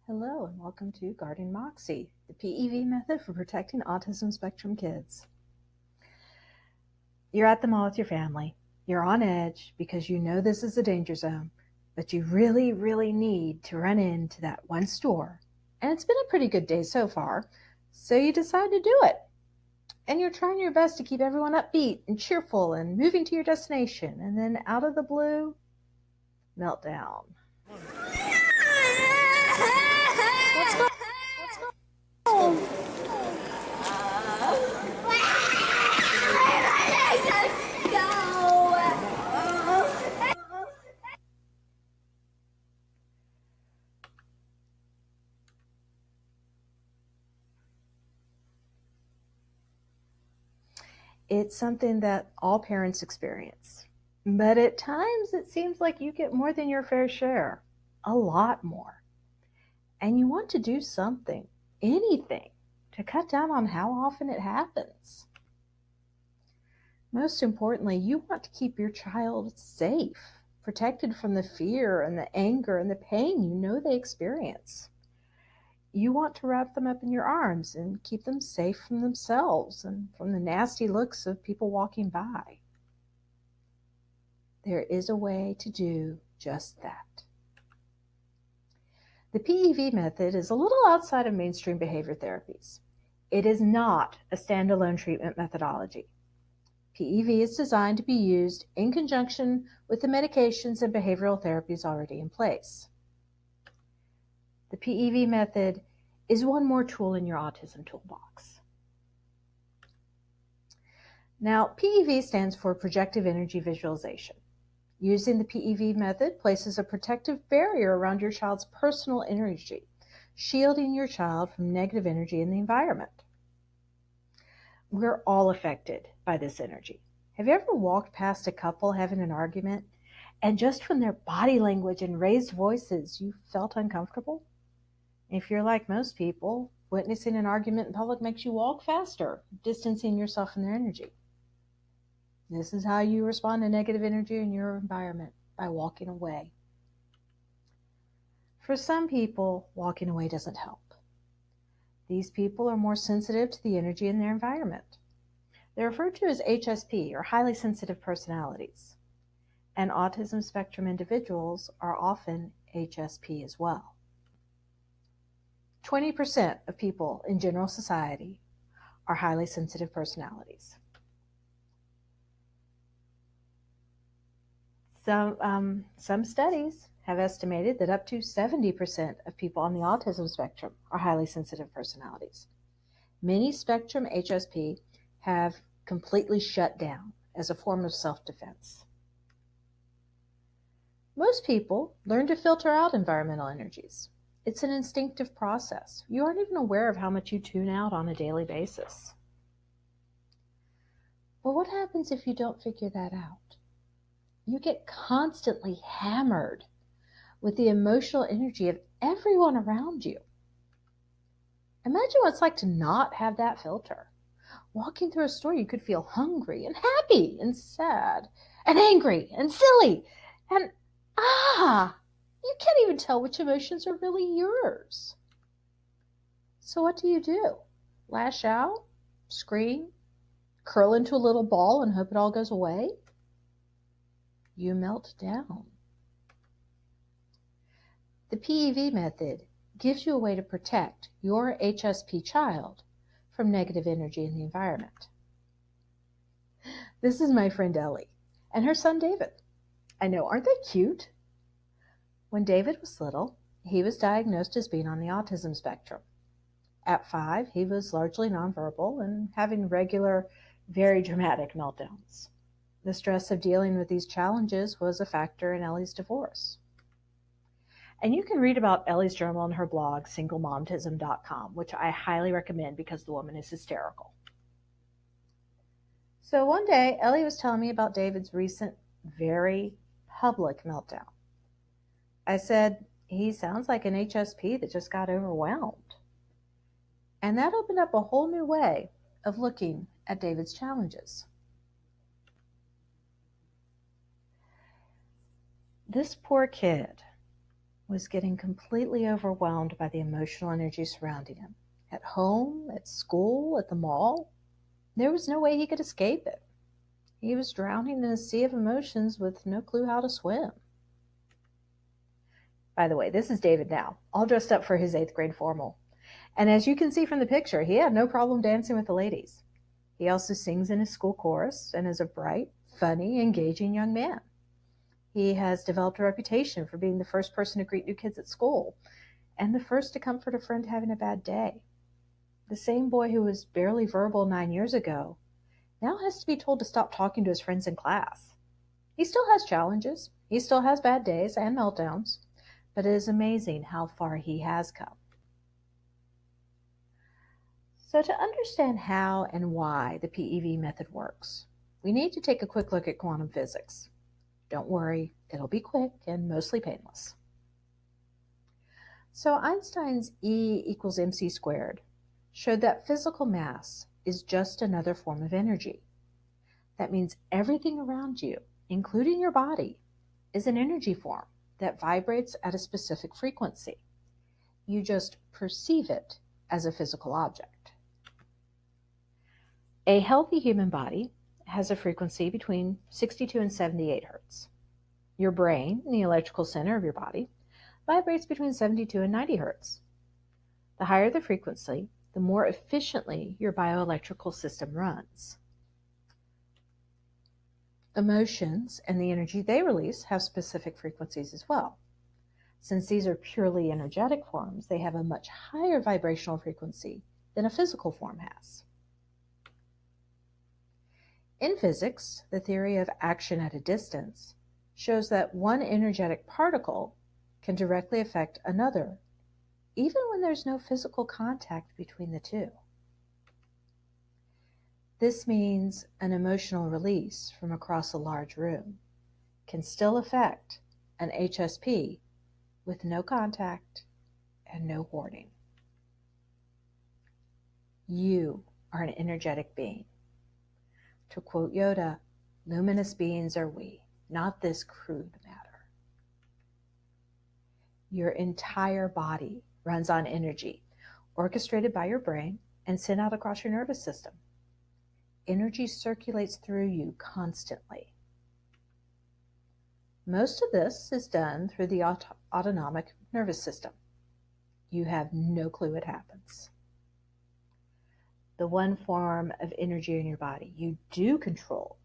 Hello and welcome to Guarding Moxie, the PEV method for protecting autism spectrum kids. You're at the mall with your family. You're on edge because you know this is a danger zone, but you really, really need to run into that one store. And it's been a pretty good day so far, so you decide to do it. And you're trying your best to keep everyone upbeat and cheerful and moving to your destination. And then out of the blue, meltdown. It's something that all parents experience, but at times it seems like you get more than your fair share, a lot more. And you want to do something, anything, to cut down on how often it happens. Most importantly, you want to keep your child safe, protected from the fear and the anger and the pain you know they experience. You want to wrap them up in your arms and keep them safe from themselves and from the nasty looks of people walking by. There is a way to do just that. The PEV method is a little outside of mainstream behavior therapies. It is not a standalone treatment methodology. PEV is designed to be used in conjunction with the medications and behavioral therapies already in place. The PEV method is one more tool in your autism toolbox. Now, PEV stands for Projective Energy Visualization. Using the PEV method places a protective barrier around your child's personal energy, shielding your child from negative energy in the environment. We're all affected by this energy. Have you ever walked past a couple having an argument, and just from their body language and raised voices, you felt uncomfortable? If you're like most people, witnessing an argument in public makes you walk faster, distancing yourself from their energy. This is how you respond to negative energy in your environment, by walking away. For some people, walking away doesn't help. These people are more sensitive to the energy in their environment. They're referred to as HSP, or highly sensitive personalities. And autism spectrum individuals are often HSP as well. 20% of people in general society are highly sensitive personalities. Some studies have estimated that up to 70% of people on the autism spectrum are highly sensitive personalities. Many spectrum HSP have completely shut down as a form of self-defense. Most people learn to filter out environmental energies. It's an instinctive process. You aren't even aware of how much you tune out on a daily basis. Well, what happens if you don't figure that out? You get constantly hammered with the emotional energy of everyone around you. Imagine what it's like to not have that filter. Walking through a store, you could feel hungry and happy and sad and angry and silly and you can't even tell which emotions are really yours. So what do? Lash out? Scream? Curl into a little ball and hope it all goes away? You melt down. The PEV method gives you a way to protect your HSP child from negative energy in the environment. This is my friend Ellie and her son David. I know, aren't they cute? When David was little, he was diagnosed as being on the autism spectrum. At 5, he was largely nonverbal and having regular, very dramatic meltdowns. The stress of dealing with these challenges was a factor in Ellie's divorce. And you can read about Ellie's journal on her blog, singlemomtism.com, which I highly recommend because the woman is hysterical. So one day, Ellie was telling me about David's recent, very public meltdown. I said, he sounds like an HSP that just got overwhelmed. And that opened up a whole new way of looking at David's challenges. This poor kid was getting completely overwhelmed by the emotional energy surrounding him. At home, at school, at the mall, there was no way he could escape it. He was drowning in a sea of emotions with no clue how to swim. By the way, this is David now, all dressed up for his 8th grade formal. And as you can see from the picture, he had no problem dancing with the ladies. He also sings in his school chorus and is a bright, funny, engaging young man. He has developed a reputation for being the first person to greet new kids at school and the first to comfort a friend having a bad day. The same boy who was barely verbal 9 years ago now has to be told to stop talking to his friends in class. He still has challenges. He still has bad days and meltdowns, but it is amazing how far he has come. So to understand how and why the PEV method works, we need to take a quick look at quantum physics. Don't worry, it'll be quick and mostly painless. So Einstein's E equals mc squared showed that physical mass is just another form of energy. That means everything around you, including your body, is an energy form that vibrates at a specific frequency. You just perceive it as a physical object. A healthy human body has a frequency between 62 and 78 hertz. Your brain, the electrical center of your body, vibrates between 72 and 90 hertz. The higher the frequency, the more efficiently your bioelectrical system runs. Emotions and the energy they release have specific frequencies as well. Since these are purely energetic forms, they have a much higher vibrational frequency than a physical form has. In physics, the theory of action at a distance shows that one energetic particle can directly affect another, even when there's no physical contact between the two. This means an emotional release from across a large room can still affect an HSP with no contact and no warning. You are an energetic being. To quote Yoda, luminous beings are we, not this crude matter. Your entire body runs on energy, orchestrated by your brain and sent out across your nervous system. Energy circulates through you constantly. Most of this is done through the autonomic nervous system. You have no clue it happens. The one form of energy in your body you do control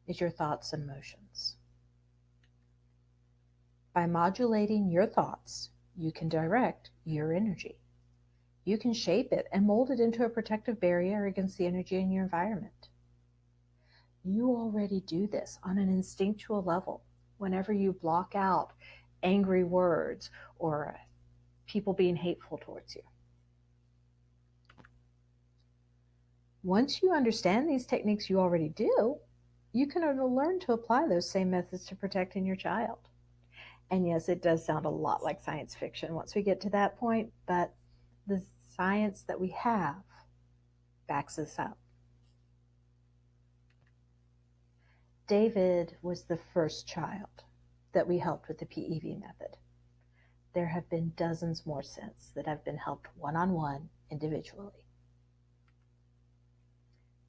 is your thoughts and emotions. By modulating your thoughts, you can direct your energy. You can shape it and mold it into a protective barrier against the energy in your environment. You already do this on an instinctual level whenever you block out angry words or people being hateful towards you. Once you understand these techniques you already do, you can learn to apply those same methods to protecting your child. And yes, it does sound a lot like science fiction once we get to that point, but the science that we have backs this up. David was the first child that we helped with the PEV method. There have been dozens more since that have been helped one-on-one individually.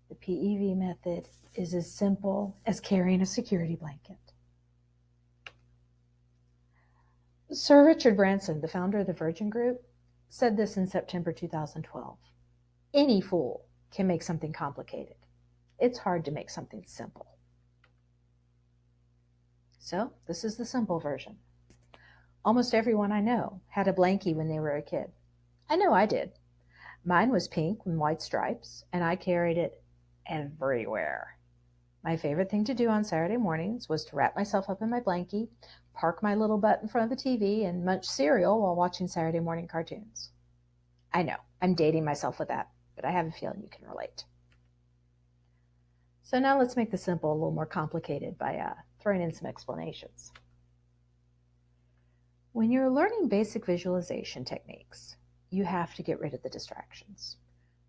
The PEV method is as simple as carrying a security blanket. Sir Richard Branson, the founder of the Virgin Group, said this in September 2012. Any fool can make something complicated. It's hard to make something simple. So this is the simple version. Almost everyone I know had a blankie when they were a kid. I know I did. Mine was pink with white stripes, and I carried it everywhere. My favorite thing to do on Saturday mornings was to wrap myself up in my blankie, park my little butt in front of the TV, and munch cereal while watching Saturday morning cartoons. I know, I'm dating myself with that, but I have a feeling you can relate. So now let's make the simple a little more complicated by throwing in some explanations. When you're learning basic visualization techniques, you have to get rid of the distractions.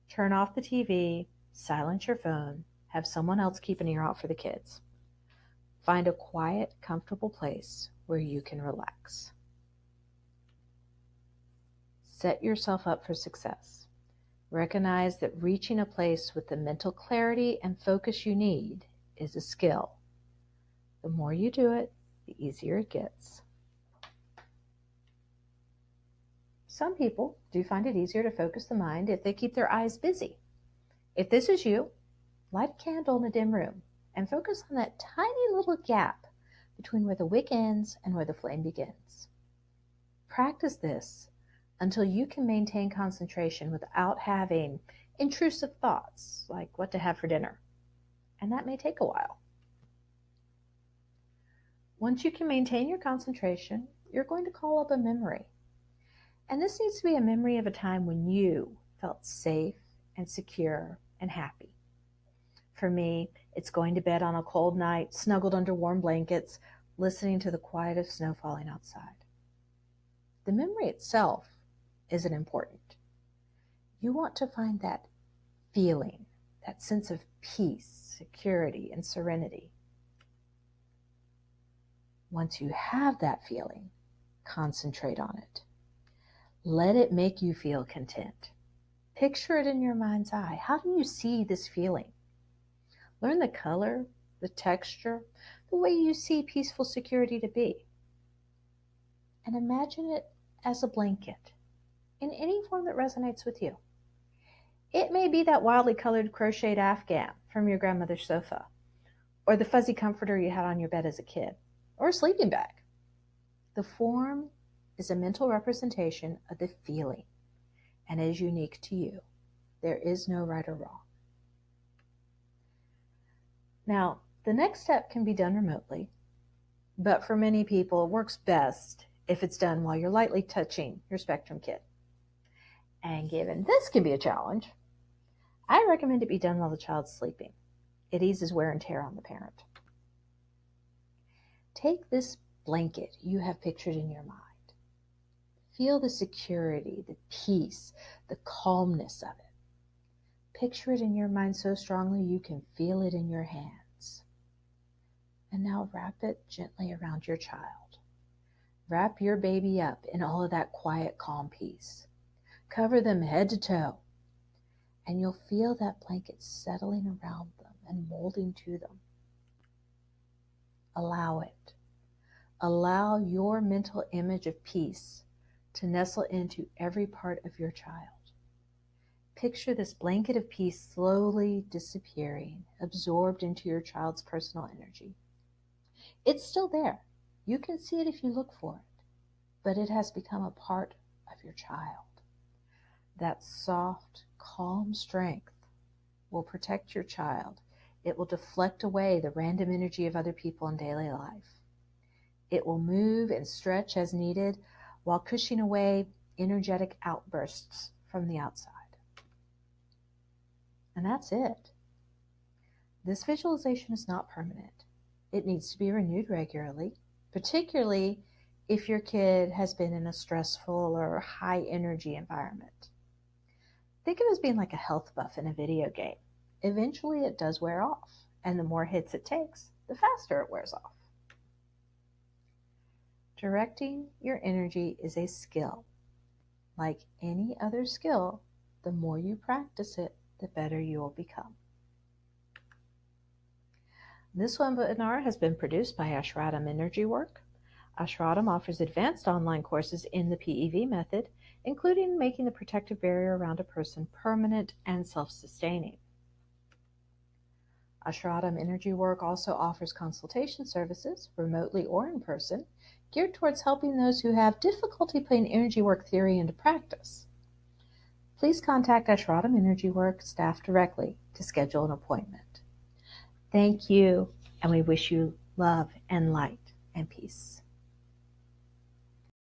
Turn off the TV, silence your phone, have someone else keep an ear out for the kids. Find a quiet, comfortable place where you can relax. Set yourself up for success. Recognize that reaching a place with the mental clarity and focus you need is a skill. The more you do it, the easier it gets. Some people do find it easier to focus the mind if they keep their eyes busy. If this is you, light a candle in a dim room and focus on that tiny little gap between where the wick ends and where the flame begins. Practice this until you can maintain concentration without having intrusive thoughts like what to have for dinner. And that may take a while. Once you can maintain your concentration, you're going to call up a memory. And this needs to be a memory of a time when you felt safe and secure and happy. For me, it's going to bed on a cold night, snuggled under warm blankets, listening to the quiet of snow falling outside. The memory itself isn't important. You want to find that feeling, that sense of peace, security, and serenity. Once you have that feeling, concentrate on it. Let it make you feel content. Picture it in your mind's eye. How do you see this feeling? Learn the color, the texture, the way you see peaceful security to be. And imagine it as a blanket in any form that resonates with you. It may be that wildly colored crocheted afghan from your grandmother's sofa, or the fuzzy comforter you had on your bed as a kid, or a sleeping bag. The form is a mental representation of the feeling and is unique to you. There is no right or wrong. Now, the next step can be done remotely, but for many people, it works best if it's done while you're lightly touching your Spectrum kit. And given this can be a challenge, I recommend it be done while the child's sleeping. It eases wear and tear on the parent. Take this blanket you have pictured in your mind. Feel the security, the peace, the calmness of it. Picture it in your mind so strongly you can feel it in your hands. And now wrap it gently around your child. Wrap your baby up in all of that quiet, calm peace. Cover them head to toe, and you'll feel that blanket settling around them and molding to them. Allow it. Allow your mental image of peace to nestle into every part of your child. Picture this blanket of peace slowly disappearing, absorbed into your child's personal energy. It's still there. You can see it if you look for it, but it has become a part of your child. That soft, calm strength will protect your child. It will deflect away the random energy of other people in daily life. It will move and stretch as needed while cushioning away energetic outbursts from the outside. And that's it. This visualization is not permanent. It needs to be renewed regularly, particularly if your kid has been in a stressful or high energy environment. Think of it as being like a health buff in a video game. Eventually it does wear off, and the more hits it takes, the faster it wears off. Directing your energy is a skill. Like any other skill, the more you practice it, the better you will become. This webinar has been produced by Ashratum Energy Work. Ashratum offers advanced online courses in the PEV method, including making the protective barrier around a person permanent and self-sustaining. Ashratum Energy Work also offers consultation services, remotely or in person, geared towards helping those who have difficulty putting energy work theory into practice. Please contact Ashratum Energy Work staff directly to schedule an appointment. Thank you, and we wish you love and light and peace.